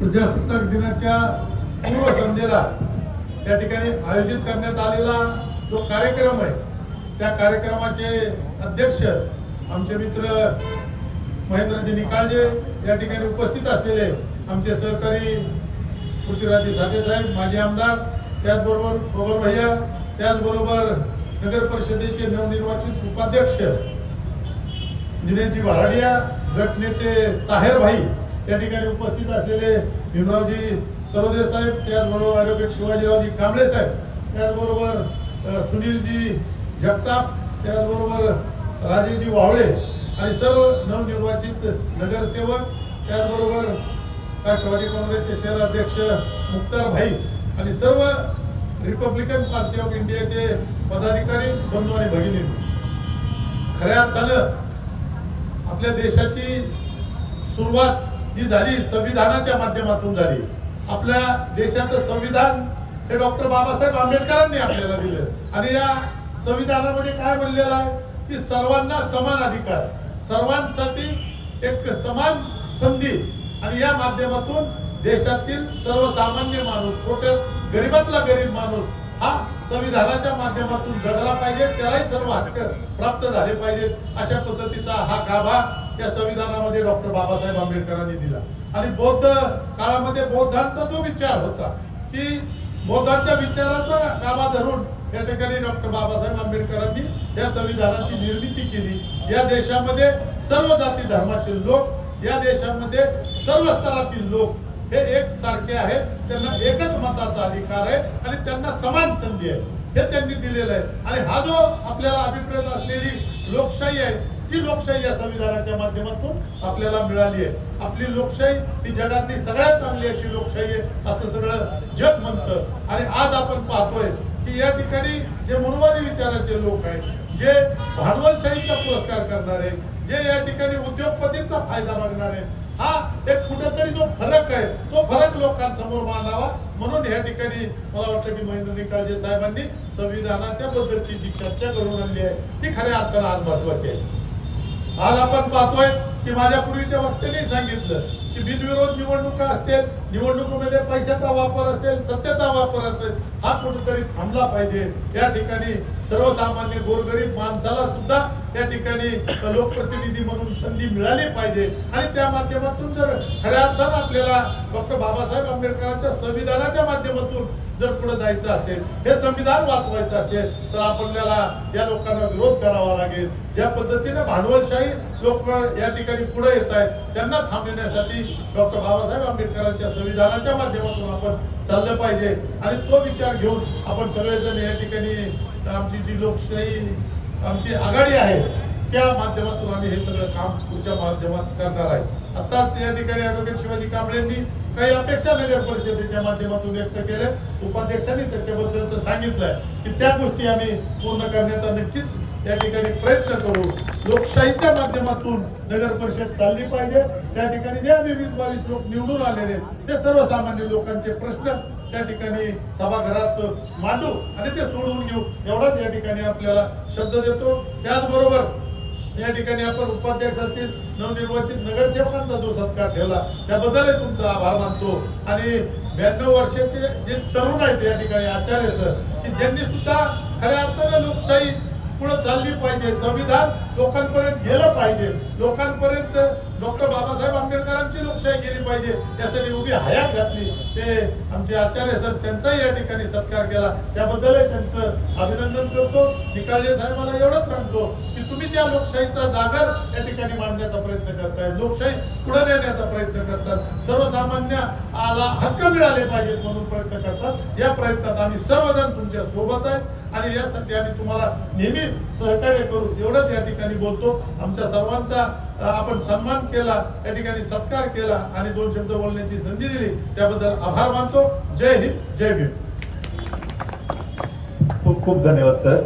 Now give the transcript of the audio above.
प्रजासत्ताक दिनाच्या पूर्वसंध्येला या ठिकाणी आयोजित करण्यात आलेला जो कार्यक्रम आहे त्या कार्यक्रमाचे अध्यक्ष आमचे मित्र महेंद्रजी निकाळजे या ठिकाणी उपस्थित असलेले आमचे सहकारी पृथ्वीराज साठे साहेब माजी आमदार, त्याचबरोबर गोबर भैया, त्याचबरोबर नगर परिषदेचे नवनिर्वाचित उपाध्यक्ष निलेशजी भराडिया, गटनेते ताहेर भाई या ठिकाणी उपस्थित असलेले भीमरावजी सरोदे साहेब, त्याचबरोबर ॲडव्होकेट शिवाजीरावजी कांबळे साहेब, त्याचबरोबर सुनीलजी जगताप, त्याचबरोबर राजेशजी वावळे आणि सर्व नवनिर्वाचित नगरसेवक, त्याचबरोबर राष्ट्रवादी काँग्रेसचे शहर अध्यक्ष मुक्तार भाई आणि सर्व रिपब्लिकन पार्टी ऑफ इंडियाचे पदाधिकारी बंधू आणि भगिनी, खऱ्या अर्थानं आपल्या देशाची सुरुवात जी झाली संविधानाच्या माध्यमातून झाली. आपल्या देशाचं संविधान हे डॉक्टर बाबासाहेब आंबेडकरांनी आपल्याला दिलं आणि या संविधानामध्ये काय म्हणलेलं आहे की सर्वांना समान अधिकार, सर्वांसाठी एक समान संधी आणि या माध्यमातून देशातील सर्वसामान्य माणूस, छोट्या गरीबातला गरीब माणूस हा संविधानाच्या माध्यमातून जगला पाहिजे, त्यालाही सर्व हक्क प्राप्त झाले पाहिजेत. अशा पद्धतीचा हा गाभा या संविधानामध्ये डॉक्टर बाबासाहेब आंबेडकरांनी दिला. आणि बौद्ध काळामध्ये बौद्धांचा जो विचार होता की बौद्धांच्या विचाराचा गाभा धरून या ठिकाणी डॉक्टर बाबासाहेब आंबेडकरांनी या संविधानाची निर्मिती केली. या देशामध्ये सर्व जाती धर्माचे लोक, या देशामध्ये सर्व स्तरातील लोक हे एक सारखे आहेत, त्यांना एकच मताचा अधिकार आहे आणि त्यांना समान संधी आहे हे त्यांनी दिलेलं आहे. आणि हा जो आपल्याला अभिप्रेत असलेली लोकशाही आहे ती लोकशाही या संविधानाच्या माध्यमातून आपल्याला मिळाली आहे. आपली लोकशाही ही जगातली सगळ्यात चांगली अशी लोकशाही आहे असं सगळं जग म्हणतं. आणि आज आपण पाहतोय की या ठिकाणी जे मनोवादी विचाराचे लोक आहेत, जे भांडवलशाहीचा पुरस्कार करणारे, जे या ठिकाणी उद्योगपतींचा फायदा मागणारे, हा एक कुठेतरी जो फरक आहे तो फरक लोकांसमोर मांडावा म्हणून या ठिकाणी मला वाटतं की महेंद्र निकाळजे साहेबांनी संविधानाच्या बद्दलची जी चर्चा घडवून आणली आहे ती खऱ्या अर्थानं आज महत्वाची आहे. आज आपण पाहतोय की माझ्या पूर्वीच्या वक्त्यांनी सांगितलं की बिनविरोध निवडणुका असतील, निवडणुकीमध्ये पैशाचा वापर असेल, सत्तेचा वापर असेल, हा कुठेतरी थांबला पाहिजे. या ठिकाणी सर्वसामान्य गोरगरीब माणसाला सुद्धा या ठिकाणी लोकप्रतिनिधी म्हणून संधी मिळाली पाहिजे. आणि त्या माध्यमातून जर खऱ्या अर्थानं आपल्याला डॉक्टर बाबासाहेब आंबेडकरांच्या संविधानाच्या माध्यमातून जर पुढे जायचं असेल, हे संविधान वाचवायचं असेल तर आपल्याला या लोकांना विरोध करावा लागेल. ज्या पद्धतीने भांडवलशाही लोक या ठिकाणी पुढे येत आहेत त्यांना थांबवण्यासाठी डॉक्टर बाबासाहेब आंबेडकरांच्या संविधानाच्या माध्यमातून आपण चाललं पाहिजे. आणि तो विचार घेऊन आपण सगळेजण या ठिकाणी आमची जी लोकशाही आमची आघाडी आहे त्या माध्यमातून आम्ही हे सगळं काम पुढच्या माध्यमात करणार आहे. आताच या ठिकाणी ॲडव्होकेट शिवाजी कांबळेंनी काही अपेक्षा नगर परिषदेच्या माध्यमातून व्यक्त केल्या, उपाध्यक्षांनी त्याच्याबद्दलचं सांगितलंय की त्या गोष्टी आम्ही पूर्ण करण्याचा नक्कीच या ठिकाणी प्रयत्न करू. लोकशाहीच्या माध्यमातून नगर परिषद चालली पाहिजे. त्या ठिकाणी जे आम्ही 20-22 लोक निवडून आलेले ते सर्वसामान्य लोकांचे प्रश्न त्या ठिकाणी सभागृहात मांडू आणि ते सोडवून घेऊ एवढाच या ठिकाणी आपल्याला शब्द देतो. त्याचबरोबर या ठिकाणी आपण उपाध्यक्ष असतील नवनिर्वाचित नगरसेवकांचा जो सत्कार ठेवला त्याबद्दलही तुमचा आभार मानतो. आणि 92 वर्षाचे जे तरुण आहेत या ठिकाणी आचार्य सर की ज्यांनी सुद्धा खऱ्या अर्थानं लोकशाही पुढे चालली पाहिजे, संविधान लोकांपर्यंत गेलं पाहिजे, लोकांपर्यंत डॉक्टर बाबासाहेब आंबेडकरांची लोकशाही गेली पाहिजे त्यासाठी उभी हयात घातली ते आमचे आचार्य सर, त्यांचाही या ठिकाणी सत्कार केला. त्याबद्दलही त्यांचं अभिनंदन करतो. निकाळजे साहेबांना एवढंच सांगतो की तुम्ही त्या लोकशाहीचा जागर या ठिकाणी मांडण्याचा प्रयत्न करताय, लोकशाही पुढे नेण्याचा प्रयत्न करतात, सर्वसामान्याला हक्क मिळाले पाहिजेत म्हणून प्रयत्न करतात. या प्रयत्नात आम्ही सर्वजण तुमच्या सोबत आहे आणि यासाठी आम्ही तुम्हाला नेहमी सहकार्य करू एवढंच या ठिकाणी बोलतो. आमच्या सर्वांचा आपण सन्मान केला, या ठिकाणी सत्कार केला आणि 2 शब्द बोलण्याची संधी दिली त्याबद्दल आभार मानतो. जय हिंद, जय भीम. खूप खूप धन्यवाद सर.